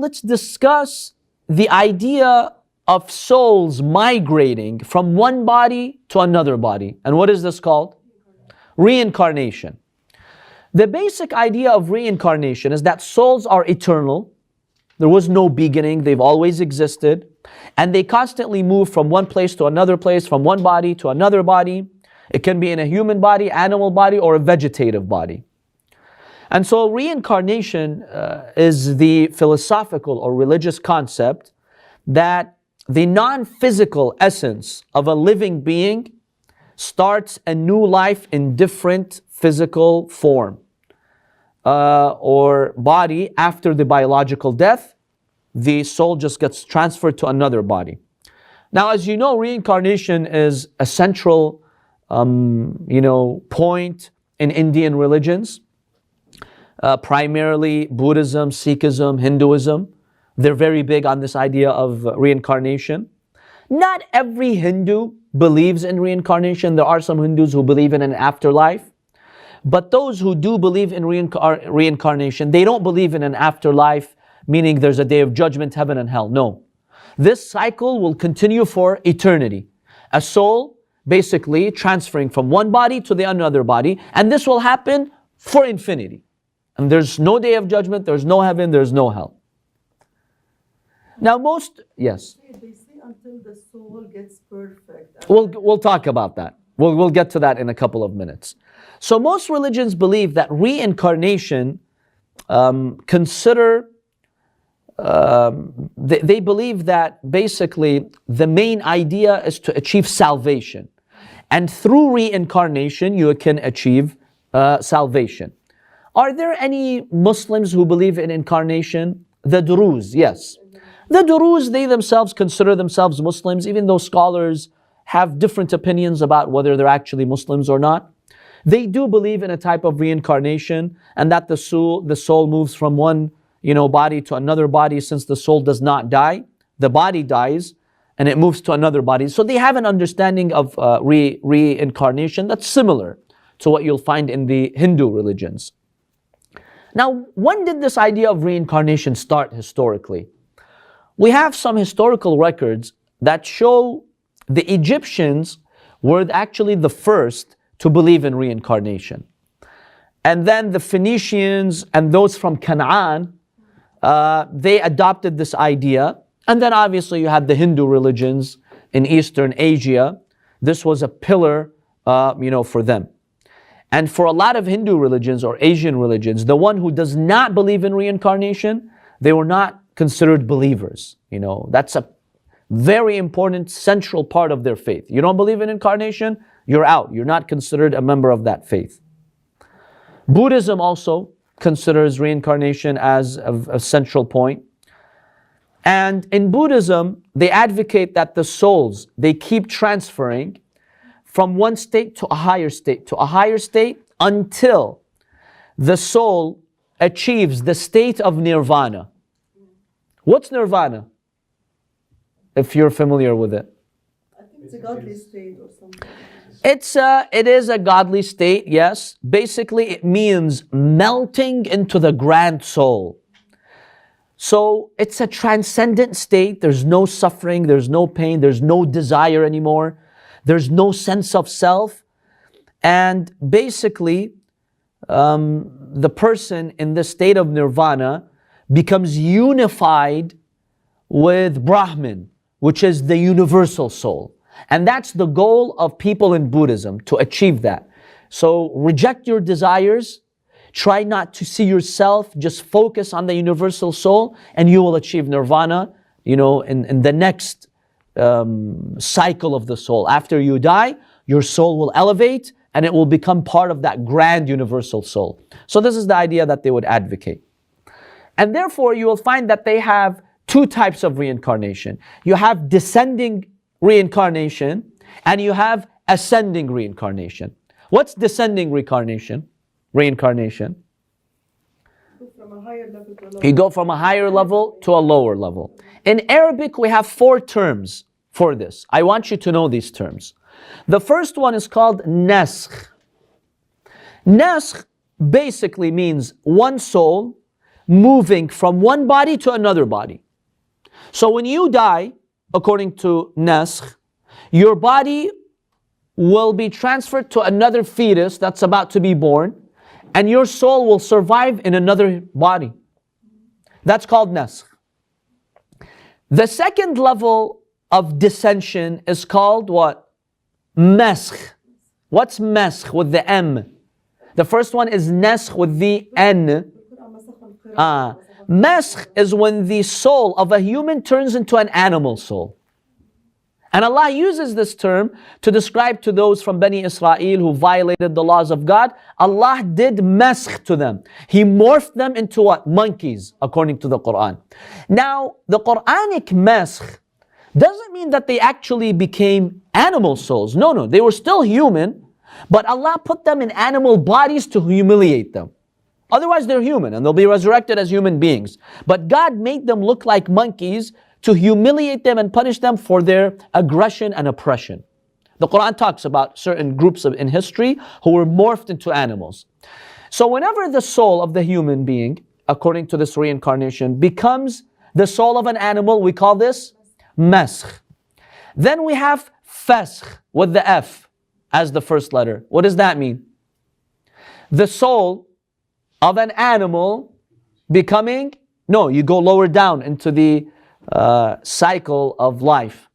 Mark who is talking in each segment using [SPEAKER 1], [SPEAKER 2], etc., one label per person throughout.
[SPEAKER 1] let's discuss the idea of souls migrating from one body to another body. And what is this called? Reincarnation. The basic idea of reincarnation is that souls are eternal. There was no beginning, they've always existed. And they constantly move from one place to another place, from one body to another body. It can be in a human body, animal body, or a vegetative body. And so reincarnation is the philosophical or religious concept that the non-physical essence of a living being starts a new life in different physical form or body after the biological death. The soul just gets transferred to another body. Now, as you know, reincarnation is a central point in Indian religions. Primarily Buddhism, Sikhism, Hinduism. They're very big on this idea of reincarnation. Not every Hindu believes in reincarnation. There are some Hindus who believe in an afterlife. But those who do believe in reincarnation, they don't believe in an afterlife, meaning there's a day of judgment, heaven and hell. No. This cycle will continue for eternity. A soul basically transferring from one body to the another body, and this will happen for infinity. And there's no day of judgment, there's no heaven, there's no hell. Now yes?
[SPEAKER 2] They say until the soul gets perfect.
[SPEAKER 1] We'll talk about that. We'll get to that in a couple of minutes. So most religions believe that reincarnation they believe that basically the main idea is to achieve salvation. And through reincarnation you can achieve salvation. Are there any Muslims who believe in incarnation? The Druze, yes. The Druze, they themselves consider themselves Muslims, even though scholars have different opinions about whether they're actually Muslims or not. They do believe in a type of reincarnation, and that the soul moves from one body to another body. Since the soul does not die, the body dies and it moves to another body. So they have an understanding of reincarnation that's similar to what you'll find in the Hindu religions. Now, when did this idea of reincarnation start historically? We have some historical records that show the Egyptians were actually the first to believe in reincarnation. And then the Phoenicians and those from Canaan, they adopted this idea. And then obviously you had the Hindu religions in Eastern Asia. This was a pillar, for them. And for a lot of Hindu religions or Asian religions, the one who does not believe in reincarnation, they were not considered believers. That's a very important central part of their faith. You don't believe in incarnation, you're out. You're not considered a member of that faith. Buddhism also considers reincarnation as a central point. And in Buddhism, they advocate that the souls, they keep transferring from one state to a higher state until the soul achieves the state of Nirvana. What's Nirvana? If you're familiar with it.
[SPEAKER 2] I think it's a godly state or something.
[SPEAKER 1] It is a godly state, yes. Basically, it means melting into the grand soul. So it's a transcendent state. There's no suffering, there's no pain, there's no desire anymore. There's no sense of self. And basically, the person in the state of Nirvana becomes unified with Brahman, which is the universal soul. And that's the goal of people in Buddhism, to achieve that. So reject your desires, try not to see yourself, just focus on the universal soul, and you will achieve Nirvana, in the next cycle of the soul. After you die, your soul will elevate and it will become part of that grand universal soul. So this is the idea that they would advocate. And therefore, you will find that they have two types of reincarnation. You have descending reincarnation and you have ascending reincarnation. What's descending reincarnation?
[SPEAKER 2] From a higher level to a lower.
[SPEAKER 1] You go from a higher level to a lower level. In Arabic, we have 4 terms for this. I want you to know these terms. The first one is called naskh. Naskh basically means one soul moving from one body to another body. So when you die, according to Naskh, your body will be transferred to another fetus that's about to be born, and your soul will survive in another body. That's called Naskh. The second level of dissension is called what? Maskh. What's maskh with the M? The first one is naskh with the N. Maskh is when the soul of a human turns into an animal soul. And Allah uses this term to describe to those from Bani Israel who violated the laws of God. Allah did maskh to them. He morphed them into what? Monkeys, according to the Quran. Now, the Quranic maskh doesn't mean that they actually became animal souls. No, they were still human, but Allah put them in animal bodies to humiliate them. Otherwise, they're human and they'll be resurrected as human beings. But God made them look like monkeys to humiliate them and punish them for their aggression and oppression. The Quran talks about certain groups in history who were morphed into animals. So whenever the soul of the human being, according to this reincarnation, becomes the soul of an animal, we call this maskh. Then we have faskh with the F as the first letter. What does that mean? The soul of an animal becoming, no, you go lower down into the cycle of life.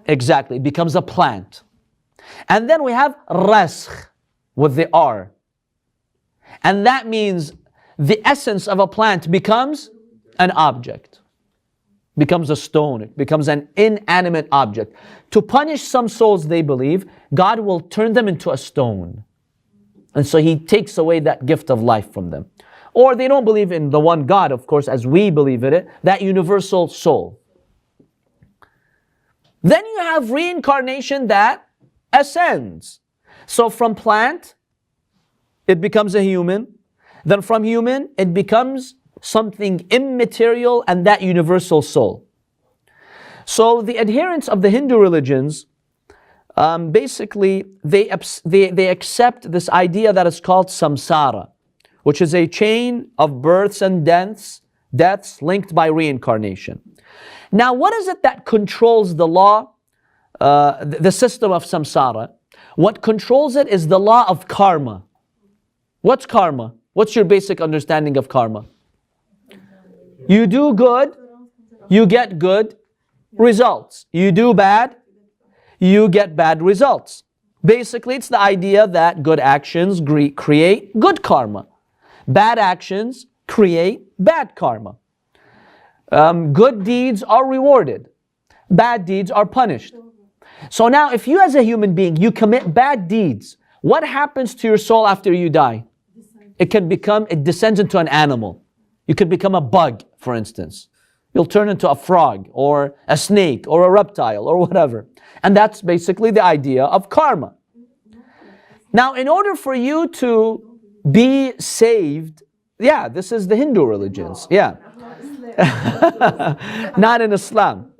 [SPEAKER 1] Exactly, it becomes a plant. And then we have raskh with the R. And that means the essence of a plant becomes an object. Becomes a stone, it becomes an inanimate object. To punish some souls, they believe, God will turn them into a stone. And so He takes away that gift of life from them. Or they don't believe in the one God, of course, as we believe in it, that universal soul. Then you have reincarnation that ascends. So from plant, it becomes a human. Then from human, it becomes something immaterial and that universal soul. So the adherents of the Hindu religions, basically, they accept this idea that is called samsara, which is a chain of births and deaths linked by reincarnation. Now, what is it that controls the law, the system of samsara? What controls it is the law of karma. What's karma? What's your basic understanding of karma? You do good, you get good results. You do bad, you get bad results. Basically, it's the idea that good actions create good karma. Bad actions create bad karma. Good deeds are rewarded. Bad deeds are punished. So now, if you as a human being, you commit bad deeds, what happens to your soul after you die? It descends into an animal. You could become a bug, for instance. You'll turn into a frog or a snake or a reptile or whatever. And that's basically the idea of karma. Now, in order for you to be saved, yeah, this is the Hindu religions, yeah. Not in Islam.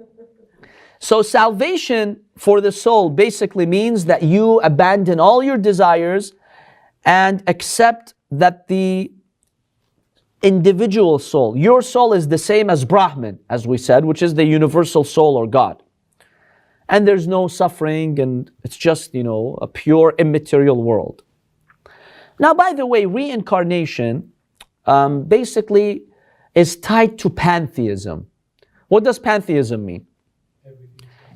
[SPEAKER 1] So salvation for the soul basically means that you abandon all your desires and accept that the individual soul, your soul is the same as Brahman, as we said, which is the universal soul or God. And there's no suffering and it's just, a pure immaterial world. Now, by the way, reincarnation basically is tied to pantheism. What does pantheism mean?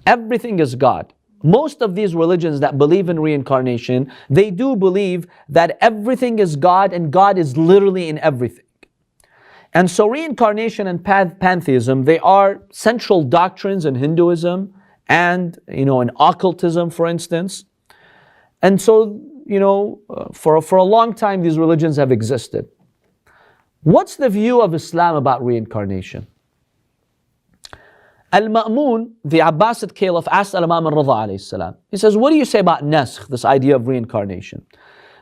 [SPEAKER 1] Everything is God. Most of these religions that believe in reincarnation, they do believe that everything is God and God is literally in everything. And so reincarnation and pantheism, they are central doctrines in Hinduism and, in occultism, for instance. And so, for a long time, these religions have existed. What's the view of Islam about reincarnation? Al-Ma'mun, the Abbasid Caliph, asked Imam al-Rida alayhi salam. He says, what do you say about naskh, this idea of reincarnation?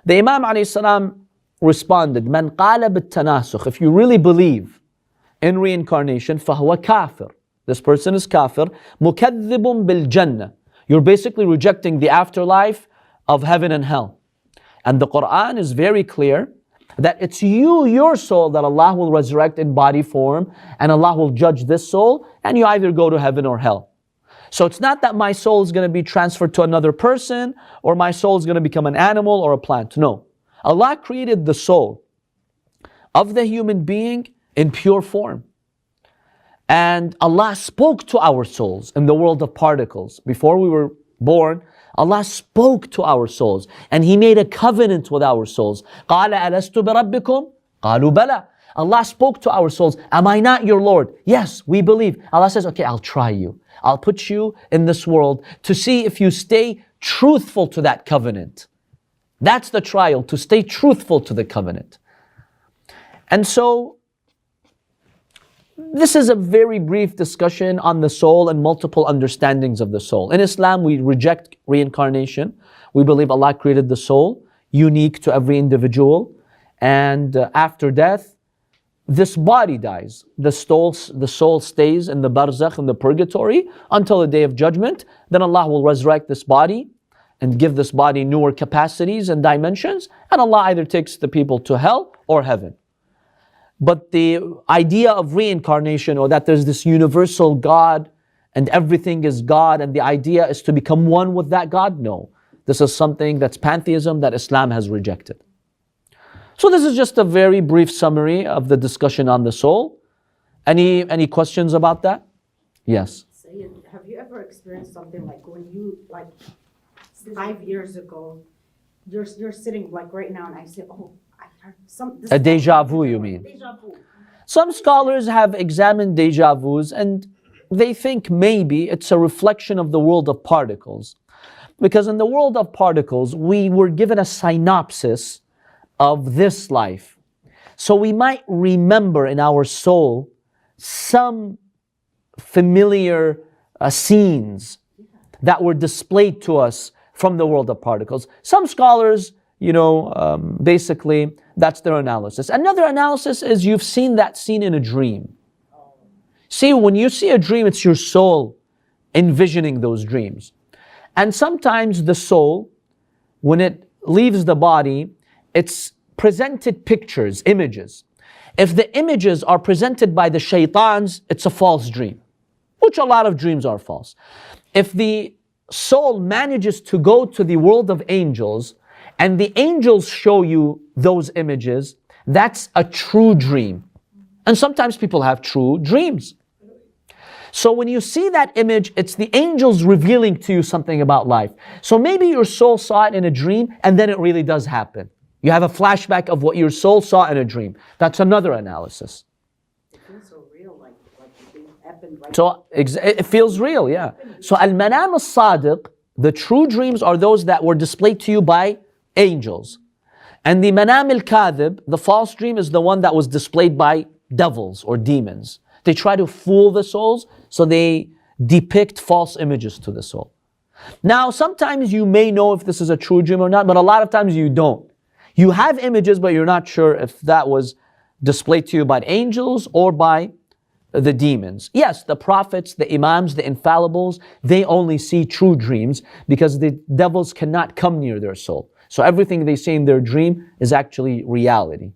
[SPEAKER 1] The Imam alayhi salam responded, Man qala bit-tanasukh, if you really believe in reincarnation, fahuwa kafir. This person is kafir. Mukadhibun bil-jannah. You're basically rejecting the afterlife of heaven and hell. And the Quran is very clear that it's you, your soul, that Allah will resurrect in body form, and Allah will judge this soul, and you either go to heaven or hell. So it's not that my soul is going to be transferred to another person, or my soul is going to become an animal or a plant. No. Allah created the soul of the human being in pure form. And Allah spoke to our souls in the world of particles. Before we were born, Allah spoke to our souls, and He made a covenant with our souls. قَالَ أَلَسْتُ بِرَبِّكُمْ قَالُوا بَلَى. Allah spoke to our souls. Am I not your Lord? Yes, we believe. Allah says, okay, I'll try you. I'll put you in this world to see if you stay truthful to that covenant. That's the trial, to stay truthful to the covenant. And so, this is a very brief discussion on the soul and multiple understandings of the soul. In Islam, we reject reincarnation. We believe Allah created the soul, unique to every individual. And after death, this body dies. The soul stays in the barzakh, in the purgatory, until the day of judgment. Then Allah will resurrect this body and give this body newer capacities and dimensions. And Allah either takes the people to hell or heaven. But the idea of reincarnation, or that there's this universal God and everything is God and the idea is to become one with that God, no. This is something that's pantheism that Islam has rejected. So this is just a very brief summary of the discussion on the soul. Any questions about that? Yes.
[SPEAKER 3] Sayed, have you ever experienced something like when you, like 5 years ago, you're sitting like right now and I say, oh, I heard
[SPEAKER 1] A deja vu, you mean?
[SPEAKER 3] Deja vu.
[SPEAKER 1] Some scholars have examined deja vus and they think maybe it's a reflection of the world of particles. Because in the world of particles, we were given a synopsis of this life. So we might remember in our soul some familiar scenes that were displayed to us from the world of particles. Some scholars, basically, that's their analysis. Another analysis is you've seen that scene in a dream. See, when you see a dream, it's your soul envisioning those dreams. And sometimes the soul, when it leaves the body, it's presented pictures, images. If the images are presented by the shaitans, it's a false dream, which a lot of dreams are false. If the soul manages to go to the world of angels, and the angels show you those images, that's a true dream. And sometimes people have true dreams. So when you see that image, it's the angels revealing to you something about life. So maybe your soul saw it in a dream, and then it really does happen. You have a flashback of what your soul saw in a dream. That's another analysis.
[SPEAKER 3] It feels so real, like it happened right
[SPEAKER 1] So it feels real, yeah. So al-manam al-sadiq, the true dreams are those that were displayed to you by angels. And the manam al-kadhib, the false dream, is the one that was displayed by devils or demons. They try to fool the souls, so they depict false images to the soul. Now, sometimes you may know if this is a true dream or not, but a lot of times you don't. You have images, but you're not sure if that was displayed to you by angels or by the demons. Yes, the prophets, the imams, the infallibles, they only see true dreams because the devils cannot come near their soul. So everything they see in their dream is actually reality.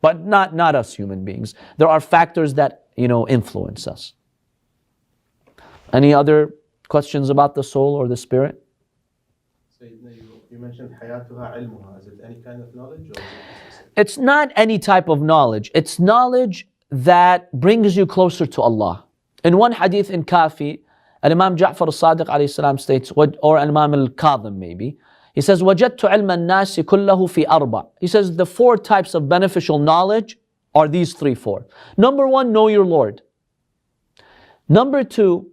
[SPEAKER 1] But not us human beings. There are factors that, influence us. Any other questions about the soul or the spirit?
[SPEAKER 4] You mentioned hayatuha ilmuha. Is it any kind of knowledge? Or
[SPEAKER 1] It's not any type of knowledge. It's knowledge that brings you closer to Allah. In one hadith in Kafi, Imam Ja'far al-Sadiq alayhi salam states, or Imam al-Kadhim maybe, he says, وَجَدْتُ عِلْمَ النَّاسِ كُلَّهُ فِي أَرْبَعٍ. He says the 4 types of beneficial knowledge are these 4. Number 1, know your Lord. Number 2,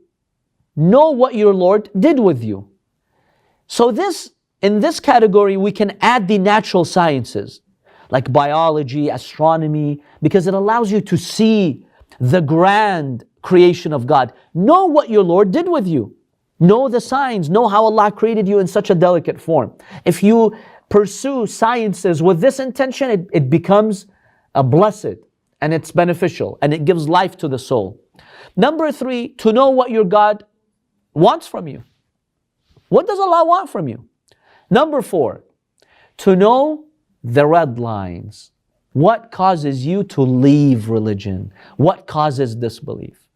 [SPEAKER 1] know what your Lord did with you. So in this category, we can add the natural sciences, like biology, astronomy, because it allows you to see the grand creation of God. Know what your Lord did with you. Know the signs. Know how Allah created you in such a delicate form. If you pursue sciences with this intention, it becomes a blessed, and it's beneficial, and it gives life to the soul. Number 3, to know what your God wants from you. What does Allah want from you? Number 4, to know the red lines. What causes you to leave religion? What causes disbelief?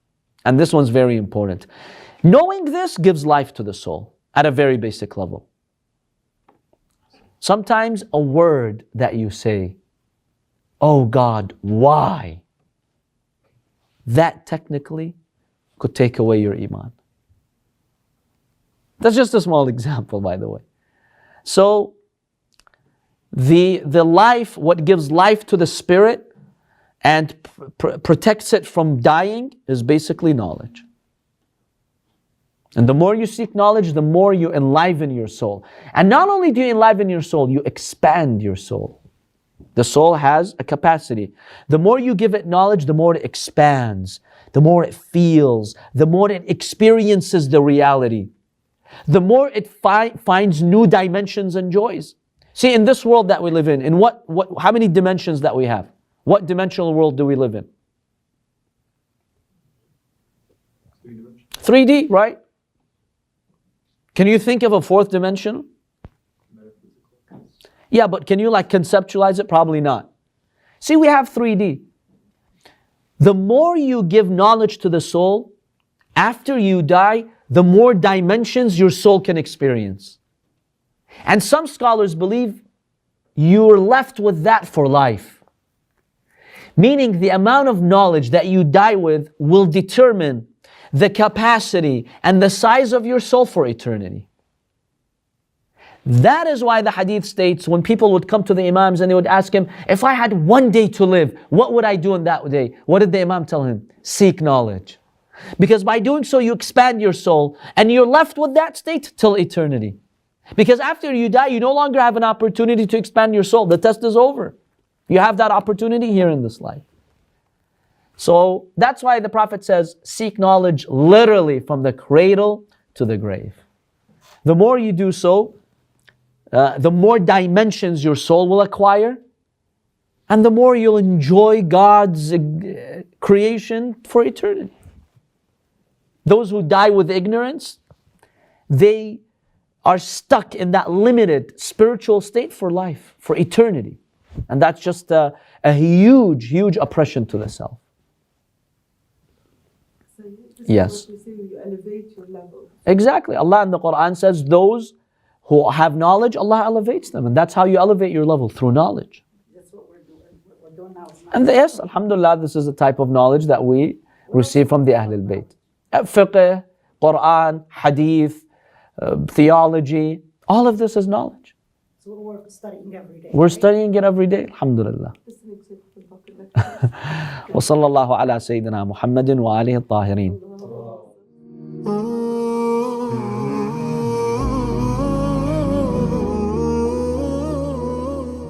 [SPEAKER 1] And this one's very important. Knowing this gives life to the soul at a very basic level. Sometimes a word that you say, oh God, why? That technically could take away your iman. That's just a small example, by the way. So, the life, what gives life to the spirit and protects it from dying is basically knowledge. And the more you seek knowledge, the more you enliven your soul. And not only do you enliven your soul, you expand your soul. The soul has a capacity. The more you give it knowledge, the more it expands, the more it feels, the more it experiences the reality, the more it finds new dimensions and joys. See, in this world that we live in how many dimensions that we have? What dimensional world do we live in? 3D, right? Can you think of a fourth dimension? Yeah, but can you conceptualize it? Probably not. See, we have 3D. The more you give knowledge to the soul, after you die, the more dimensions your soul can experience. And some scholars believe you're left with that for life. Meaning the amount of knowledge that you die with will determine the capacity and the size of your soul for eternity. That is why the hadith states when people would come to the Imams and they would ask him, if I had one day to live, what would I do in that day? What did the Imam tell him? Seek knowledge. Because by doing so you expand your soul and you're left with that state till eternity. Because after you die, you no longer have an opportunity to expand your soul. The test is over. You have that opportunity here in this life. So that's why the Prophet says, seek knowledge literally from the cradle to the grave. The more you do so, the more dimensions your soul will acquire, and the more you'll enjoy God's creation for eternity. Those who die with ignorance, they are stuck in that limited spiritual state for life, for eternity. And that's just a huge, huge oppression to the self.
[SPEAKER 2] So this
[SPEAKER 1] Yes.
[SPEAKER 2] is what you say, you elevate your level.
[SPEAKER 1] Exactly. Allah in the Quran says those who have knowledge, Allah elevates them. And that's how you elevate your level, through knowledge.
[SPEAKER 3] That's what we're doing. What we're doing now is not.
[SPEAKER 1] And yes, alhamdulillah, this is a type of knowledge that we receive from the Ahlul Bayt. Fiqh, Quran, Hadith, theology, all of this is knowledge.
[SPEAKER 3] So we're studying every day.
[SPEAKER 1] We're
[SPEAKER 3] right?
[SPEAKER 1] studying it every day, alhamdulillah.
[SPEAKER 2] Listening to the bucket lecture.
[SPEAKER 1] وصلى الله على سيدنا محمد وآله الطاهرين.